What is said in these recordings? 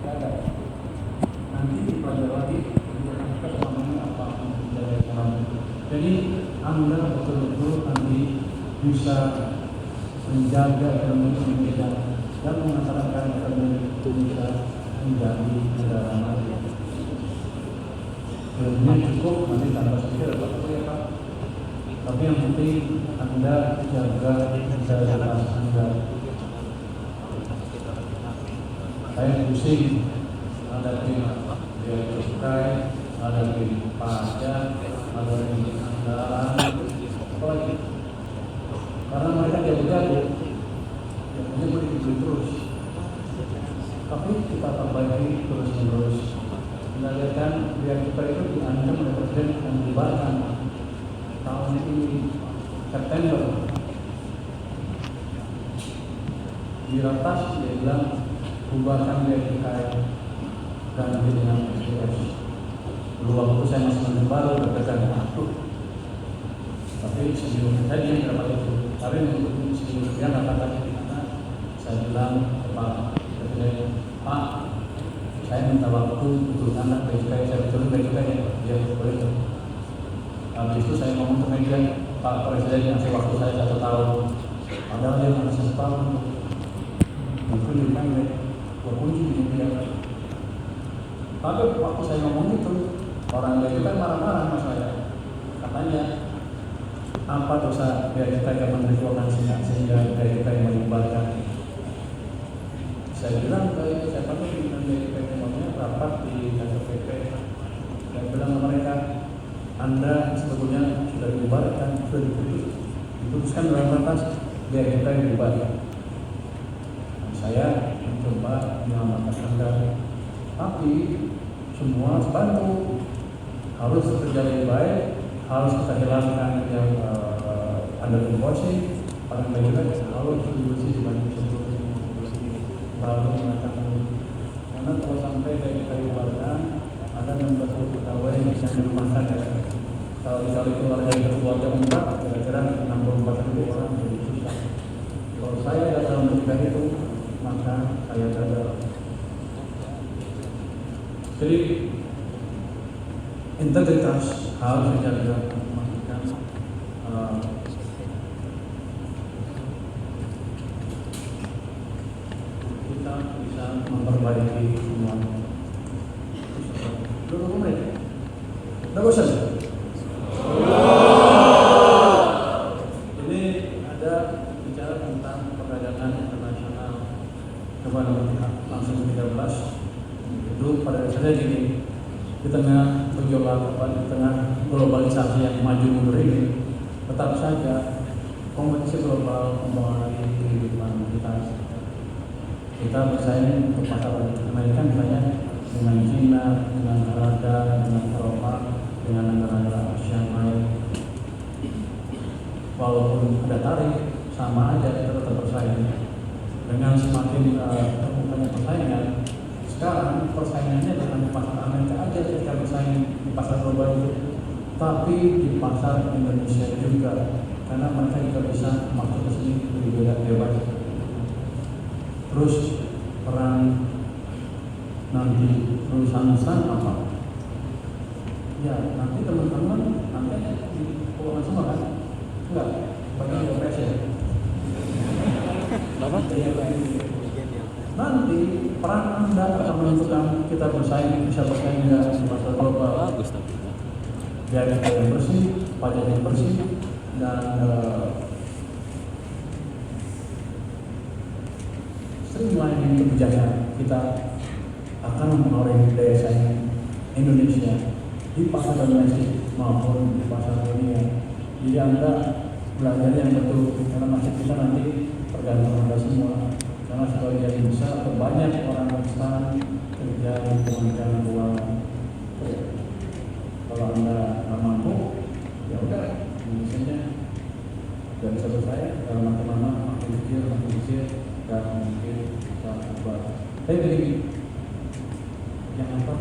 ada. Nanti dipelajari lagi kita pemahaman apa yang menjadi cara. Jadi Anda betul-betul nanti bisa menjaga ekonomi Indonesia dan mengantarkan ekonomi Indonesia menjadi negara maju. Ilmunya cukup, nanti tanpa pikir apa ya Pak. Tapi yang penting Anda jaga integritas Anda. Saya pusing ada di biaya cukai, ada di pajak, ada di anggaran, apa lagi? Karena mereka jago-jago, yang punya boleh dibeli terus. Tapi kita perbaiki terus-menerus. Kita lihatkan biaya cukai itu diancam oleh presiden yang dibubarkan tahun ini September. Di ratas dia bilang bubarkan biaya cukai dan dengan SDS. Dulu waktu saya masih menteri baru berpegang waktu. Tapi sebelum tadi yang dapat itu, tapi untuk sebelumnya katakan saya bilang ke Pak Presiden, Pak, saya minta waktu untuk anak biaya cukai, saya betul biaya cukai ya, boleh. Habis itu saya ngomong ke media, Pak Presiden ngasih waktu saya 1 tahun, padahal dia ngasih 1 tahun. Mungkin di mana? Kunci di media. Tapi waktu saya ngomong itu, orang biaya cukai marah-marah sama saya. Katanya, apa dosa biaya cukai yang Menteri Keuangan sehingga biaya cukai menyebarkan? Saya bilang ke saya pakai pimpinan biaya cukai namanya rapat di kantor PP. Saya bilang ke mereka, Anda sebetulnya sudah dibubarkan, sudah diputuskan dalam ratas biaya cukai dibubarkan. Saya mencoba menyelamatkan Anda, tapi semua bantu, harus bekerja lebih baik, harus kita jelaskan yang Anda invoicing, orang lain juga harus dibersih dibanding sebelumnya. Lalu mengatakan, karena kalau sampai dari dibubarkan, ada 16 pegawai yang bisa dirumahkan ya. Kalau keluarga yang berkeluarga 4, kira-kira 64.000 orang jadi susah. Kalau saya gagal mencegah itu, maka saya gagal. Jadi integritas harus dijaga, memastikan kita bisa memperbaiki semuanya. Dulu menit, udah bosan? Ini ada bicara tentang perdagangan internasional. Coba langsung 13. Itu pada dasarnya gini, di tengah pergolakan, di tengah globalisasi yang maju mundur ini, tetap saja kompetisi global mempengaruhi kehidupan kita. Kita bersaing untuk pasar Amerika misalnya dengan China, dengan Kanada, dengan Eropa, dengan negara-negara Asia lain. Walaupun ada tarif, sama aja kita tetap bersaing. Dengan semakin terbukanya persaingan, sekarang persaingannya bukan di pasar Amerika aja ketika bersaing di pasar global itu, tapi di pasar Indonesia juga, karena mereka juga bisa masuk ke sini lebih bebas. Terus peran nanti lulusan apa? Ya nanti teman-teman nanti di keuangan semua kan? Enggak, bagi OPS ya. Apa? Nanti peran Anda akan menentukan kita bersaing, bisa bersaing di pasar global. Bagus tapi. Biaya yang bersih, pajak yang bersih, dan streamlining kebijakan kita akan mempengaruhi daya saing Indonesia di pasar domestik maupun di pasar dunia. Jadi Anda belajar yang betul, karena masih kita nanti tergantung Anda semua. Karena sebagian besar atau banyak orang instan kerja di Kementerian Keuangan. Kalau Anda nggak mampu, ya udah, misalnya nggak bisa bersaing, dalam makin lama makin kecil, dan mungkin bisa buat. Tapi begini, jangan lupa,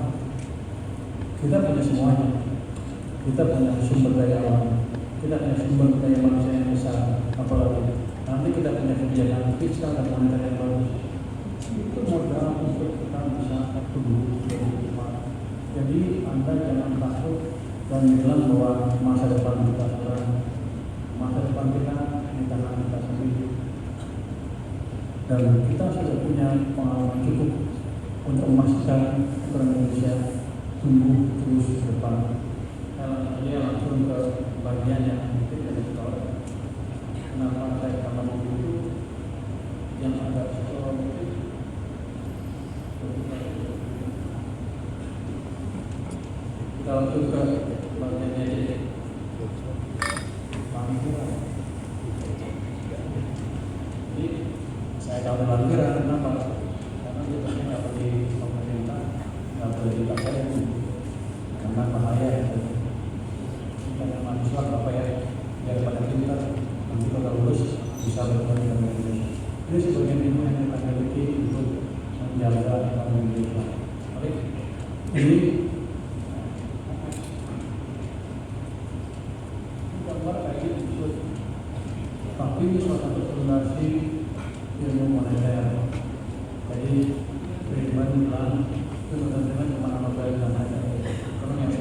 kita punya semuanya. Kita punya sumber daya alam, kita punya sumber daya manusia yang besar, apalagi nanti kita punya kebijakan fiskal dan moneter yang bagus. Itu modal untuk kita bisa santai, jangan takut, dan bilang bahwa masa depan kita di tangan kita sendiri. Dan kita sudah punya pengalaman cukup untuk memastikan Indonesia tumbuh terus ke depan. Dia langsung ke bagian yang mungkin dari sekolah. Kenapa saya kata begitu? Yang agak sekolah mungkin. Kita langsung ke bagiannya jadi. Jadi saya tahu parkiran kenapa? Karena dia pasti nggak pergi pemerintah, nggak boleh dipakai, karena bahaya. Karena mahasiswa apa ya, daripada kita nanti kalau lulus bisa bertemu dengan Indonesia. Ini sebagian ilmu yang kita miliki untuk menjaga ekonomi Indonesia. Oke, ini gambar kayak gitu. Tapi ini suatu fondasi ilmu moneter. Jadi Friedman bilang itu benar-benar kemana-mana dan ada ekonomi.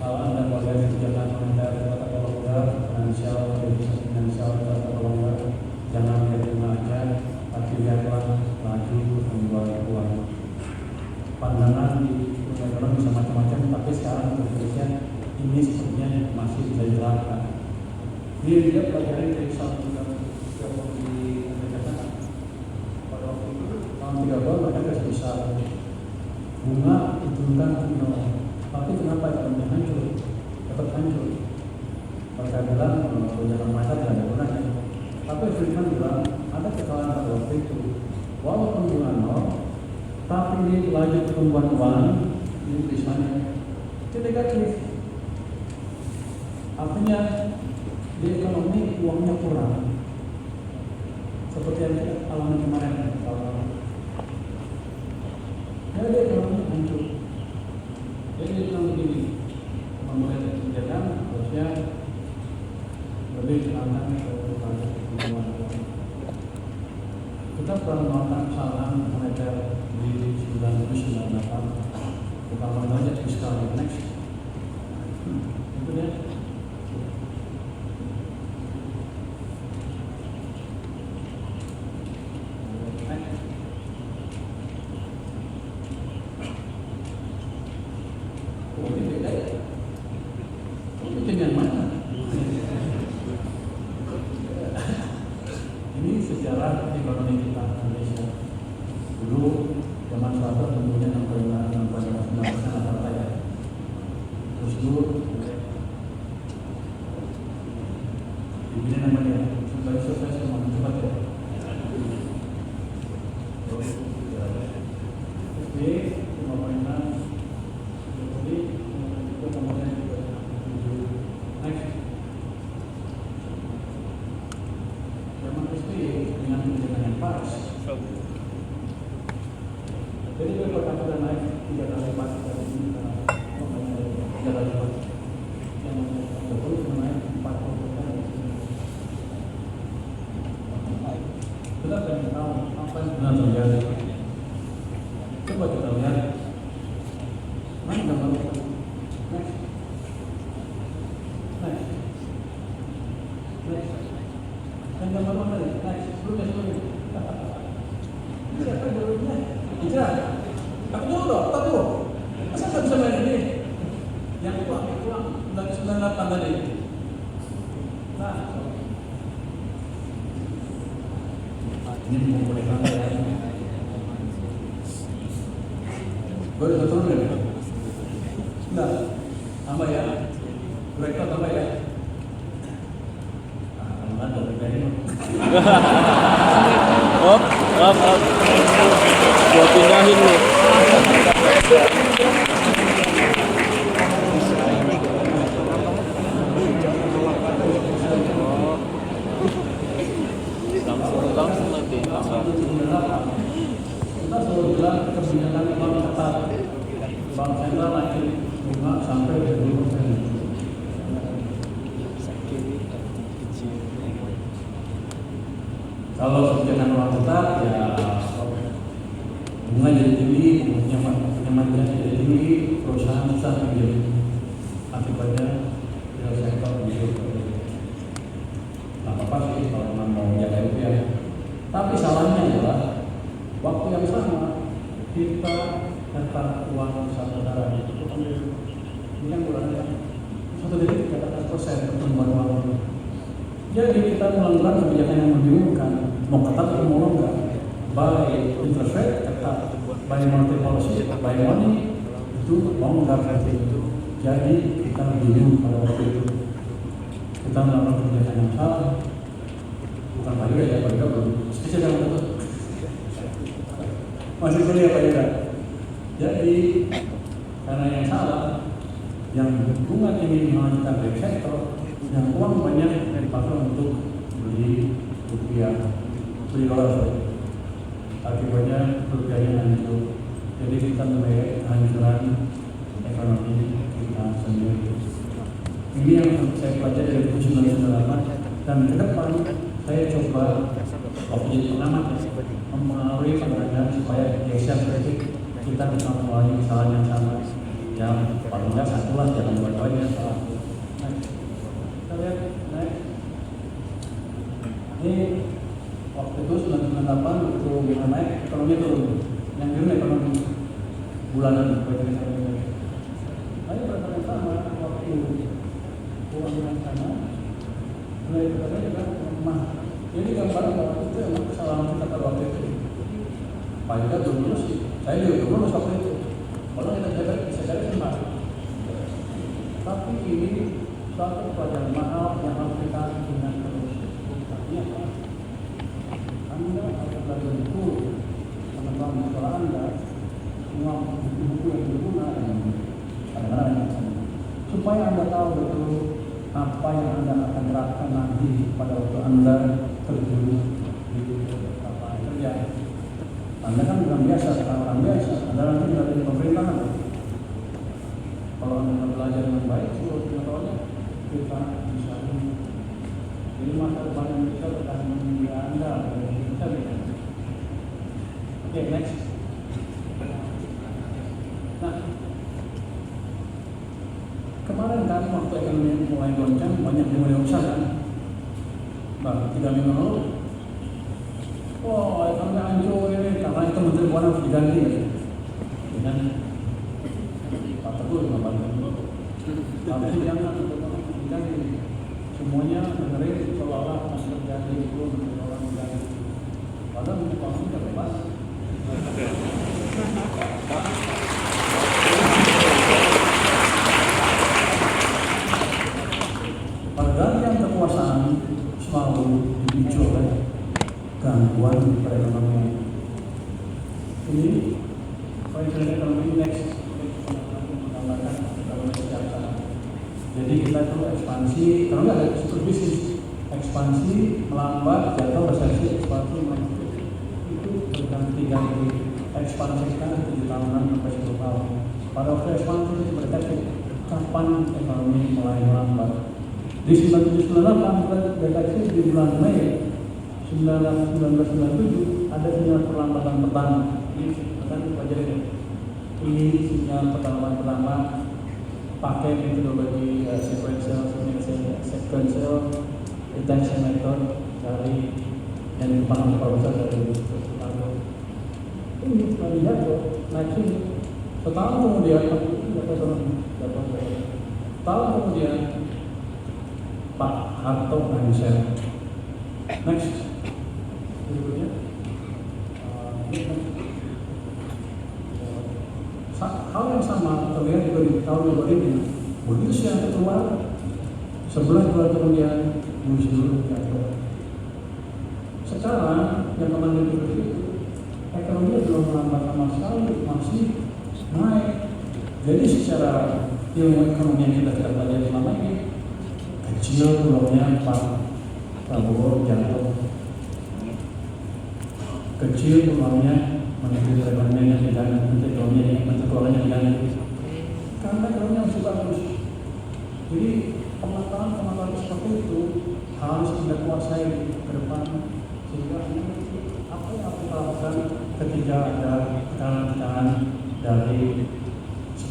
Kalau Anda boleh kebijakan moneter tata kelola finansial, tata kelola, jangan lihat bunga aja, tapi lihatlah laju penjualan uang. Pandangan di ekonomi bisa macam-macam, tapi sekarang Indonesia ini sebenarnya masih bisa dilakukan. Dia pelajari dari satu di Amerika. Pada waktu itu tahun 30 mereka bisa bunga diturunkan ke 0. Tapi kenapa ekonomi hancur? Tetap hancur. Mereka bilang jangan macet tidak ada gunanya. Tapi Friedman bilang ada kesalahan pada waktu itu. Walaupun bunga 0, tapi ini laju pertumbuhan uang ini tulisannya negatif. Artinya di ekonomi uangnya kurang, seperti yang kita alami kemarin. Jadi ekonomi hancur. Jadi dia bilang begini, pemerintah kebijakan harusnya lebih diarahkan kepada pertumbuhan uang. Kita pernah melakukan kesalahan moneter di 1998, utama saja fiskal next. Itu dia. Ini sejarah ekonomi kita Indonesia. Dulu zaman Soeharto tentunya 65% rata-rata ya. Terus dulu ini namanya sebagai survei sama cepat ya. SD 5,6, Jokowi itu kemudian juga 7. Next. Zaman SBY dengan kebijakan yang pas. Jadi per kapita naik 3 kali lipat dari ini, 3 kali lipat. Yang Jokowi naik 40%. Kita akan tahu apa yang benar terjadi. Coba kita lihat. Mana gambar itu? Next. Next. Next. Yang gambar mana tadi? Next. Sebelumnya. Siapa yang dulunya? Ijra. Aku dulu dong, tak dulu. Masa nggak bisa main ini? Yang pulang, dari 98 tadi. Nah, ini mau boleh kamera ya. Boleh turun ya? Enggak, tambah ya. Rektor tambah ya. Nah, tambah dari ini. Op. Gua pindahin nih. Langsung nanti. Kita selalu bilang kebijakan bank ketat. Bank sentral naik bunga sampai 20%. Kalau kebijakan bank ketat ya bunga jadi tinggi, nyaman jadi tinggi. tinggi, perusahaan besar menjadi akibatnya real sektor menjadi. Nah, apa sih kalau memang mau jaga rupiah? Tapi salahnya adalah waktu yang sama kita tetap uang satu negara itu ini yang bulannya 1,13% pertumbuhan uang. Jadi kita melanggar kebijakan yang membingungkan, mau ketat atau mau enggak. By interest rate ketat, by monetary policy, by money itu mau enggak seperti itu. Jadi kita bingung pada waktu itu. Kita melakukan kebijakan yang salah. Bukan Pak Yuda ya, Pak Yuda belum. Saya jangan betul. Masih kuliah Pak Yuda. Jadi karena yang salah, yang hubungan ini melanjutkan dari sektor, yang uang banyak dipakai untuk beli rupiah, beli dolar. Akibatnya rupiahnya hancur. Jadi kita melihat kehancuran ekonomi kita sendiri. Ini yang saya pelajari dari buku 1998 dan ke depan saya coba waktu jadi pengamat mempengaruhi pengajar supaya geser kritik kita bisa mengulangi kesalahan yang sama. Yang paling enggak satu lah, jangan buat banyak salah. Kita lihat naik. Ini waktu itu 1998 itu bisa naik, ekonomi turun. Yang biru ekonomi bulanan berarti sama. Ayo pada sama waktu uang yang sama, mulai berada juga lemah. Jadi gambar bahwa itu memang kesalahan kita pada waktu itu. Pak Yuda belum lulus sih, saya juga belum lulus waktu itu. Kalau kita bisa cari sempat. Tapi ini suatu pelajaran mahal yang harus kita ingat terus. Artinya apa? Anda harus belajar buku, teman-teman di sekolah Anda, semua buku-buku yang berguna dan kadang-kadang supaya Anda tahu betul apa yang Anda akan terapkan nanti pada waktu Anda terjun di lapangan kerja. Anda kan bukan biasa, orang biasa. Anda nanti berada di pemerintahan. Kalau Anda belajar dengan baik, seluruh pengetahuannya kita bisa. Jadi masa depan yang bisa bertahan di Anda dan kita bisa. Oke, next. Nah, kemarin kan waktu ekonomi mulai goncang, banyak yang mulai usaha kan. 3 minggu lalu, wah ekonomi hancur ini, karena itu Menteri Keuangan harus diganti ya. Dengan Pak Teguh sama Pak Teguh. Tapi jangan diganti. Semuanya dengerin seolah-olah masih terjadi itu Menteri Keuangan diganti. Padahal Menteri Keuangan sudah bebas. Pergantian kekuasaan selalu dipicu oleh gangguan perekonomian. Ini financial economy next menggambarkan ekonomi sejahtera. Jadi kita itu ekspansi, kalau nggak ada struktur bisnis, ekspansi melambat, jatuh resesi, ekspansi melambat. Itu berganti-ganti. Ekspansi sekarang 7 tahunan sampai 10 tahun. Pada waktu ekspansi itu berarti kapan ekonomi mulai melambat. Di 1998 deteksi di bulan Mei 1997 ada sinyal perlambatan pertama. Ini akan dipelajari. Ini sinyal pertama pakai metodologi sequential detection method dari yang dipahami Profesor dari Chicago. Ini kita lihat naik sini. Setahun kemudian tahun kemudian Pak Harto Lengser. Next. Berikutnya. Hal yang sama terlihat juga di tahun 2000. Begitu siang keluar, 11 bulan kemudian muncul jatuh. Sekarang yang kemarin itu ekonomi belum melambat sama sekali, masih naik. Jadi secara ilmu ekonomi yang kita tidak pelajari selama ini, kecil peluangnya Pak Prabowo jatuh, kecil peluangnya Menteri Perekonomian yang diganti, Menteri Keuangan yang diganti, karena ekonomi yang sudah bagus. Jadi pengetahuan seperti itu harus kita kuasai ke depan sehingga apa yang kita lakukan ketika ada tekanan dari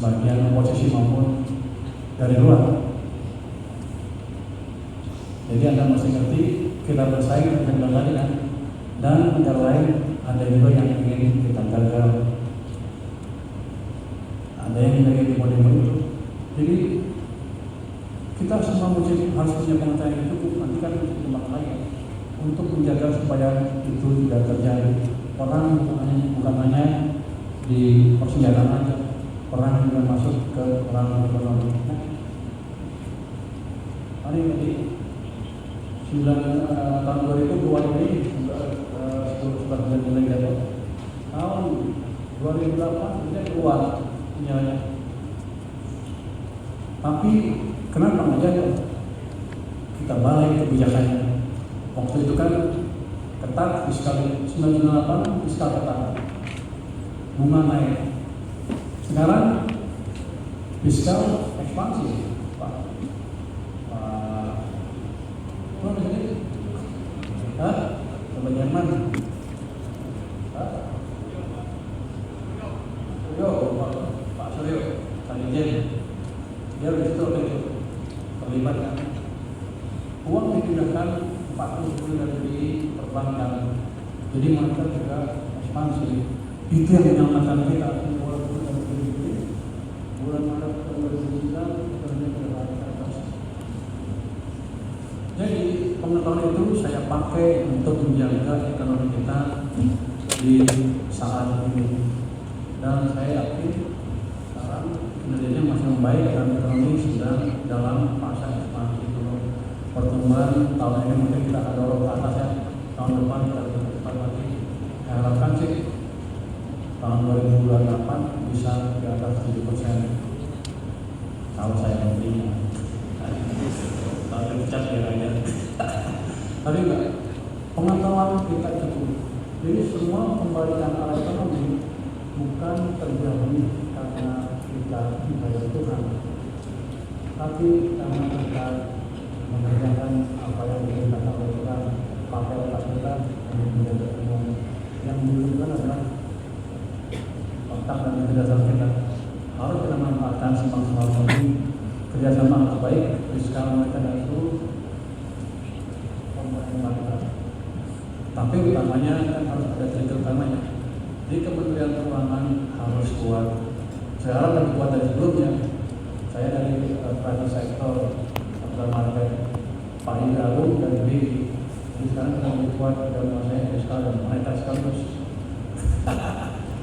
sebagian oposisi maupun dari luar. Jadi Anda mesti ngerti kita bersaing dengan tadi kan, dan negara lain ada juga yang ingin kita gagal, ada yang ingin demo-demo itu. Jadi kita semua harus punya pengetahuan yang cukup, nanti kan tempat lain untuk menjaga supaya itu tidak terjadi. Orang bukan hanya di persenjataan aja, orang juga masuk ke orang ekonomi. Hari ini tahun 2002 ini sudah mulai jatuh. Tahun 2008 kita keluar sinyalnya. Tapi kenapa nggak jatuh? Kita balik kebijakannya. Waktu itu kan ketat fiskal, 98 fiskal ketat, bunga naik. Sekarang fiskal ekspansi, Pak. Apa namanya? Kebanyakan mana? Pak Suryo, Kalijen, dia di situ terlibat kan? Uang dipindahkan 40 dari perbankan, jadi mereka juga ekspansi. Itu yang menyelamatkan kita. Bulan Maret 2009 jadi pengetahuan itu saya pakai untuk menjaga ekonomi kita di saat ini, dan saya yakin sekarang kinerjanya masih membaik dan ekonomi sedang dalam fase ekspansi. Pertumbuhan tahun ini mungkin kita akan dorong ke atas ya, tahun depan kita lebih cepat lagi. Saya harapkan sih tahun 2028 bisa di atas 7%. Kalau saya menterinya, tapi pecat ya aja. Tapi enggak, pengetahuan kita cukup. Jadi semua pembalikan arah ekonomi bukan terjadi karena kita dibayar Tuhan, tapi karena kita mengerjakan apa yang diperintahkan oleh Tuhan, pakai otak kita untuk menjaga ekonomi. Yang dibutuhkan adalah otak dan kerjasama kita. Harus kita manfaatkan semaksimal mungkin. Kerjasama harus baik, fiskal mereka dan seluruh pemerintah kita. Tapi utamanya kan harus ada trigger utamanya. Di Kementerian Keuangan harus kuat. Sekarang lebih kuat dari sebelumnya. Saya dari private sektor, capital market, Pak Indralu dari BI. Sekarang kita lebih kuat dalam masa fiskal dan moneter sekaligus.